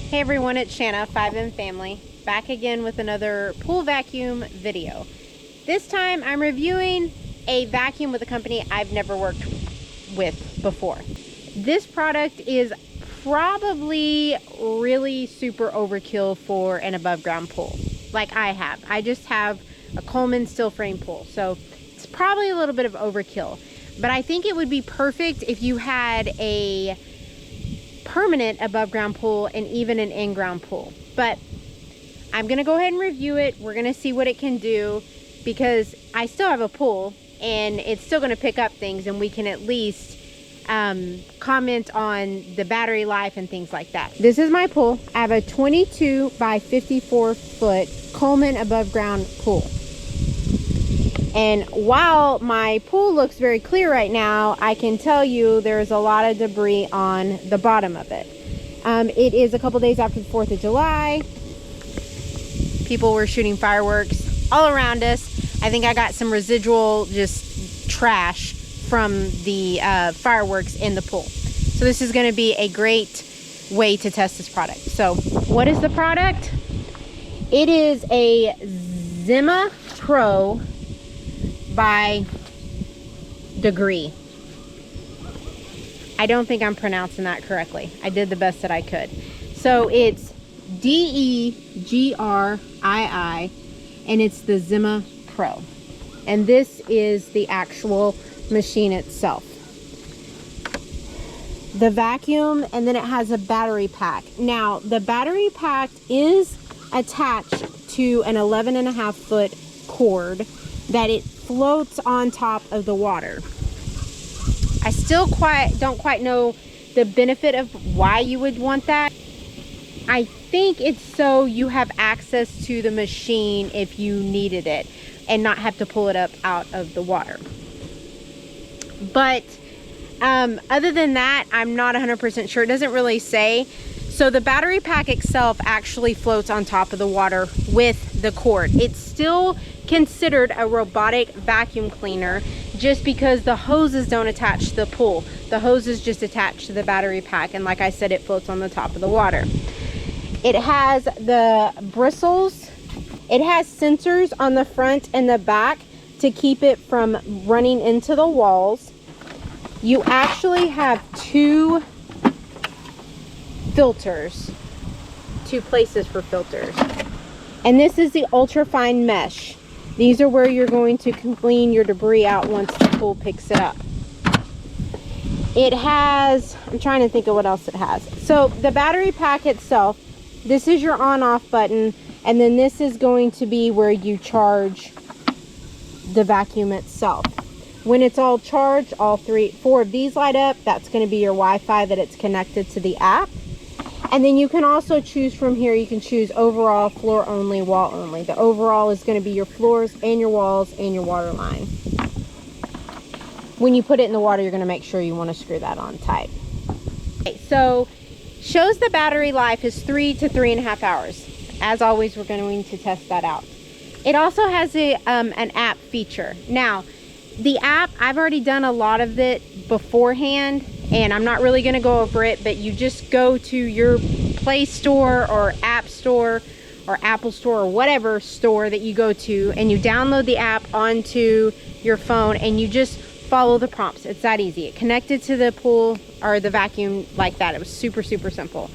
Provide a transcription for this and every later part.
Hey everyone, it's Shanna, 5M Family, back again with another pool vacuum video. This time I'm reviewing a vacuum with a company I've never worked with before. This product is probably really super overkill for an above ground pool, like I have. I just have a Coleman steel frame pool, so it's probably a little bit of overkill. But I think it would be perfect if you had a permanent above ground pool and even an in-ground pool. But I'm gonna go ahead and review it. We're gonna see what it can do, because I still have a pool and it's still gonna pick up things, and we can at least comment on the battery life and things like that. This is my pool. I have a 22 by 54 foot Coleman above ground pool. And while my pool looks very clear right now, I can tell you there's a lot of debris on the bottom of it. It is a couple days after the 4th of July. People were shooting fireworks all around us. I think I got some residual just trash from the fireworks in the pool. So this is going to be a great way to test this product. So what is the product? It is a Zima Pro by Degrii. I don't think I'm pronouncing that correctly. I did the best that I could. So it's Degrii, and it's the Zima Pro. And this is the actual machine itself. The vacuum, and then it has a battery pack. Now, the battery pack is attached to an 11.5 foot cord that it floats on top of the water. I still don't quite know the benefit of why you would want that. I think it's so you have access to the machine if you needed it and not have to pull it up out of the water. But other than that, I'm not 100% sure. It doesn't really say. So the battery pack itself actually floats on top of the water with the cord. It's still considered a robotic vacuum cleaner just because the hoses don't attach to the pool. The hoses just attach to the battery pack, and like I said, it floats on the top of the water. It has the bristles. It has sensors on the front and the back to keep it from running into the walls. You actually have two filters, two places for filters, and this is the ultra fine mesh. These are where you're going to clean your debris out once the pool picks it up. It has, I'm trying to think of what else it has. So the battery pack itself, this is your on off button, and then this is going to be where you charge the vacuum itself. When it's all charged, all four of these light up. That's going to be your Wi-Fi that it's connected to the app. And then you can also choose from here. You can choose overall, floor only, wall only. The overall is going to be your floors and your walls and your water line. When you put it in the water, you're going to make sure you want to screw that on tight. Okay, so shows the battery life is 3 to 3.5 hours. As always, we're going to test that out. It also has an app feature. Now, the app, I've already done a lot of it beforehand, and I'm not really going to go over it, but you just go to your Play Store or App Store or Apple Store or whatever store that you go to, and you download the app onto your phone, and you just follow the prompts. It's that easy. It connected to the pool or the vacuum like that. It was super, super simple.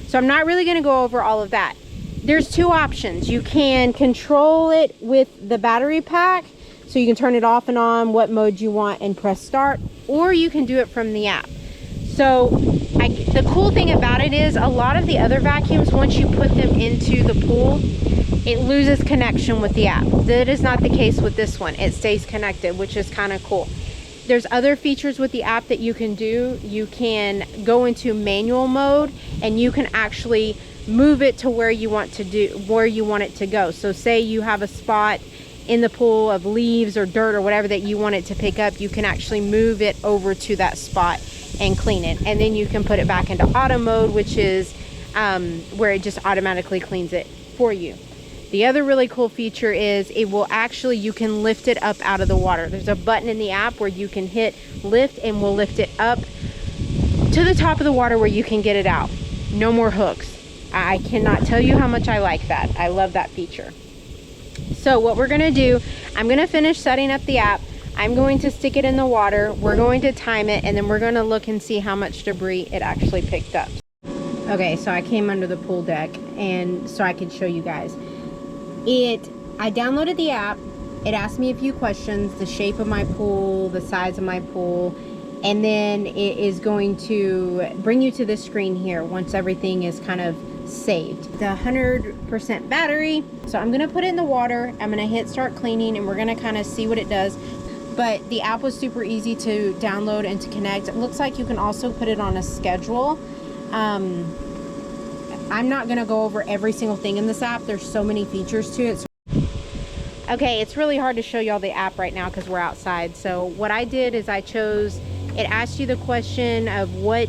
So I'm not really going to go over all of that. There's two options. You can control it with the battery pack, so you can turn it off and on, what mode you want, and press start, or you can do it from the app. So the cool thing about it is a lot of the other vacuums, once you put them into the pool, it loses connection with the app. That is not the case with this one. It stays connected, which is kind of cool. There's other features with the app that you can do. You can go into manual mode, and you can actually move it to where you want it to go. So say you have a spot in the pool of leaves or dirt or whatever that you want it to pick up, you can actually move it over to that spot and clean it, and then you can put it back into auto mode, which is where it just automatically cleans it for you. The other really cool feature is it will actually, you can lift it up out of the water. There's a button in the app where you can hit lift, and we'll lift it up to the top of the water where you can get it out. No more hooks. I cannot tell you how much I like that. I love that feature. So what we're gonna do, I'm gonna finish setting up the app. I'm going to stick it in the water. We're going to time it, and then we're gonna look and see how much debris it actually picked up. Okay, so I came under the pool deck, and so I could show you guys. I downloaded the app. It asked me a few questions, the shape of my pool, the size of my pool, and then it is going to bring you to this screen here once everything is kind of saved. The 100% battery. So I'm gonna put it in the water. I'm gonna hit start cleaning, and we're gonna kind of see what it does. But the app was super easy to download and to connect. It looks like you can also put it on a schedule. I'm not gonna go over every single thing in this app. There's so many features to it. Okay, it's really hard to show y'all the app right now because we're outside. So what I did is it asked you the question of what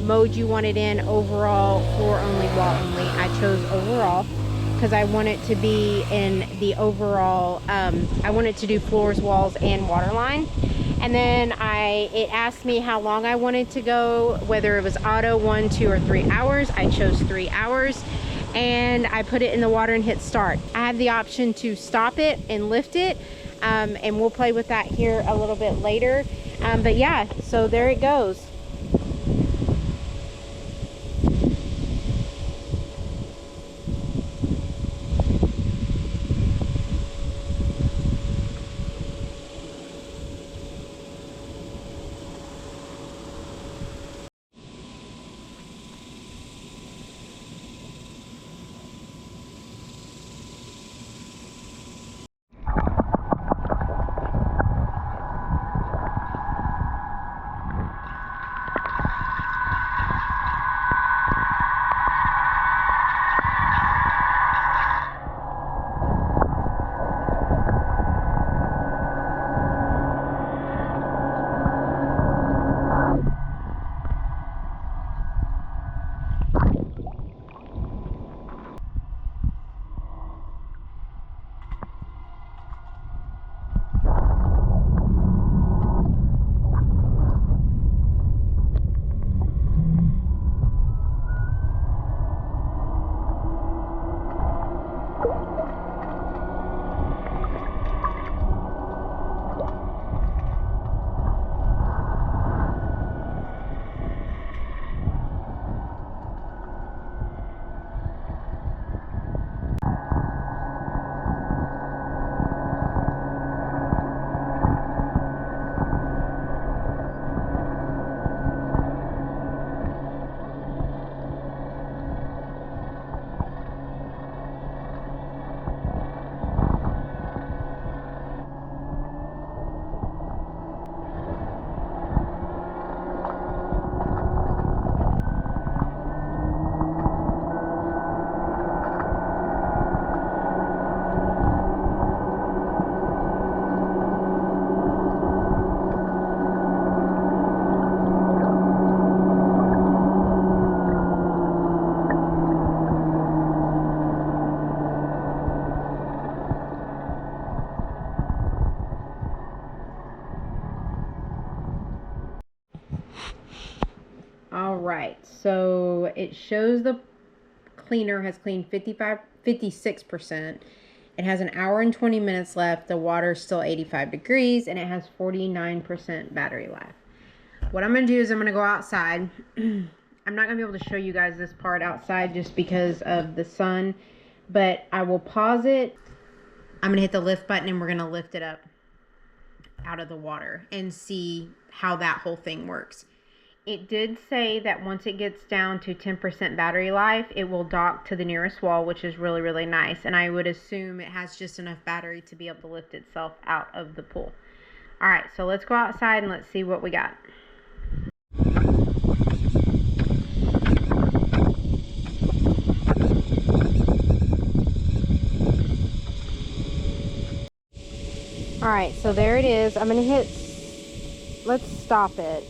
mode you wanted in, overall, floor only, wall only. I chose overall because I want it to be in the overall, I want it to do floors, walls, and waterline. And then it asked me how long I wanted to go, whether it was auto 1, 2, or 3 hours. I chose 3 hours. And I put it in the water and hit start. I have the option to stop it and lift it, and we'll play with that here a little bit later. But yeah, so there it goes. All right, so it shows the cleaner has cleaned 56%. It has 1 hour and 20 minutes left. The water's still 85 degrees, and it has 49% battery life. What I'm going to do is I'm going to go outside. I'm not going to be able to show you guys this part outside just because of the sun, but I will pause it. I'm going to hit the lift button, and we're going to lift it up out of the water and see how that whole thing works. It did say that once it gets down to 10% battery life, it will dock to the nearest wall, which is really, really nice. And I would assume it has just enough battery to be able to lift itself out of the pool. All right, so let's go outside and let's see what we got. All right, so there it is. I'm gonna let's stop it.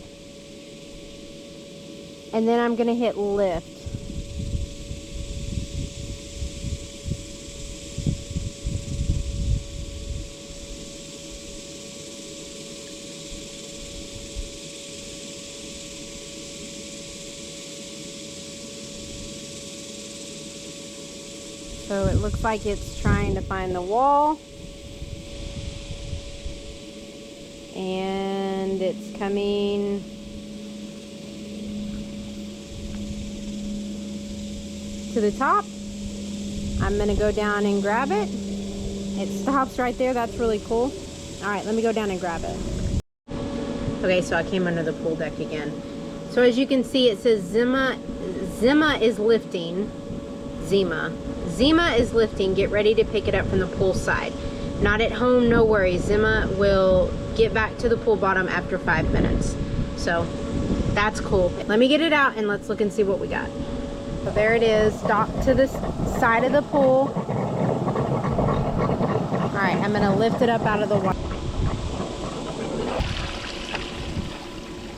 And then I'm gonna hit lift. So it looks like it's trying to find the wall. And it's coming to the top. I'm gonna go down and grab it. It stops right there. That's really cool. All right, let me go down and grab it. Okay, so I came under the pool deck again. So as you can see, it says Zima is lifting. Zima is lifting. Get ready to pick it up from the pool side. Not at home, no worries. Zima will get back to the pool bottom after 5 minutes. So that's cool. Let me get it out and let's look and see what we got. So there it is, docked to the side of the pool. All right, I'm gonna lift it up out of the water.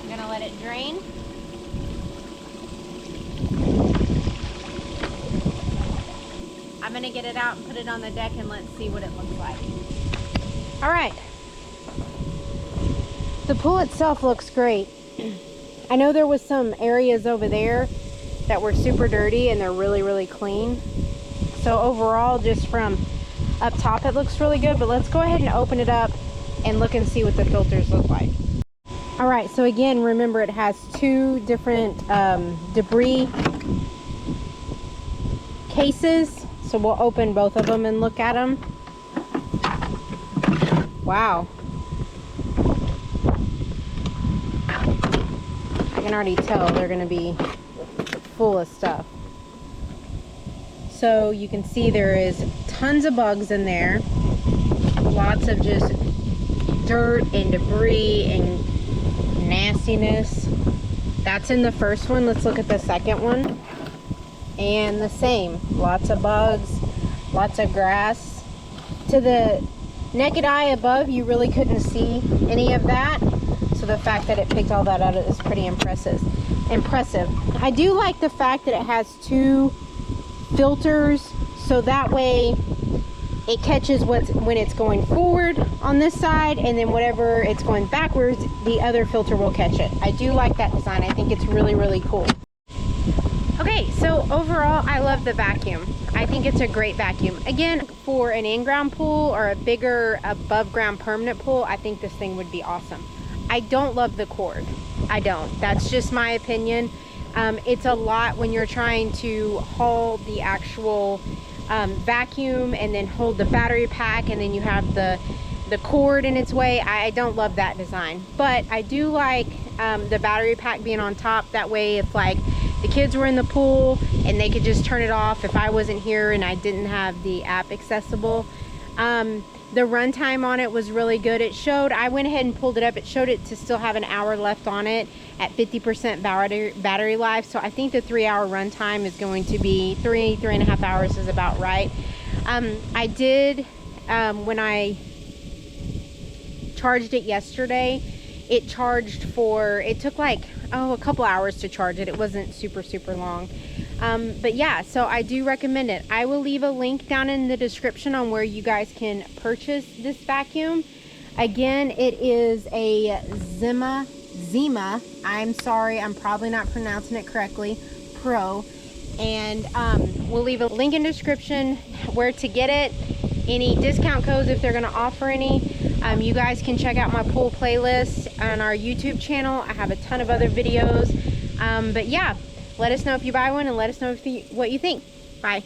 I'm gonna let it drain. I'm gonna get it out and put it on the deck and let's see what it looks like. All right. The pool itself looks great. I know there was some areas over there that were super dirty and they're really, really clean. So overall, just from up top, it looks really good, but let's go ahead and open it up and look and see what the filters look like. All right, so again, remember it has two different debris cases. So we'll open both of them and look at them. Wow. I can already tell they're gonna be full of stuff. So you can see there is tons of bugs in there. Lots of just dirt and debris and nastiness. That's in the first one. Let's look at the second one. And the same, lots of bugs, lots of grass. To the naked eye above, you really couldn't see any of that. So the fact that it picked all that out is pretty impressive. I do like the fact that it has two filters, so that way it catches when it's going forward on this side, and then whatever it's going backwards, the other filter will catch it. I do like that design. I think it's really, really cool. Okay, so overall, I love the vacuum. I think it's a great vacuum. Again, for an in-ground pool or a bigger above-ground permanent pool, I think this thing would be awesome. I don't love the cord. I don't. That's just my opinion. It's a lot when you're trying to haul the actual vacuum and then hold the battery pack, and then you have the cord in its way. I don't love that design, but I do like the battery pack being on top. That way, if like the kids were in the pool and they could just turn it off if I wasn't here and I didn't have the app accessible. The runtime on it was really good. It showed, I went ahead and pulled it up, it showed it to still have an hour left on it at 50% battery life. So I think the 3-hour runtime is going to be 3.5 hours is about right. I did, when I charged it yesterday, it charged for, it took like, a couple hours to charge it. It wasn't super long. But yeah, so I do recommend it. I will leave a link down in the description on where you guys can purchase this vacuum. Again, it is a Zima, I'm sorry, I'm probably not pronouncing it correctly, Pro. And we'll leave a link in the description where to get it, any discount codes if they're gonna offer any. You guys can check out my pool playlist on our YouTube channel. I have a ton of other videos. But yeah, let us know if you buy one and let us know what you think. Bye.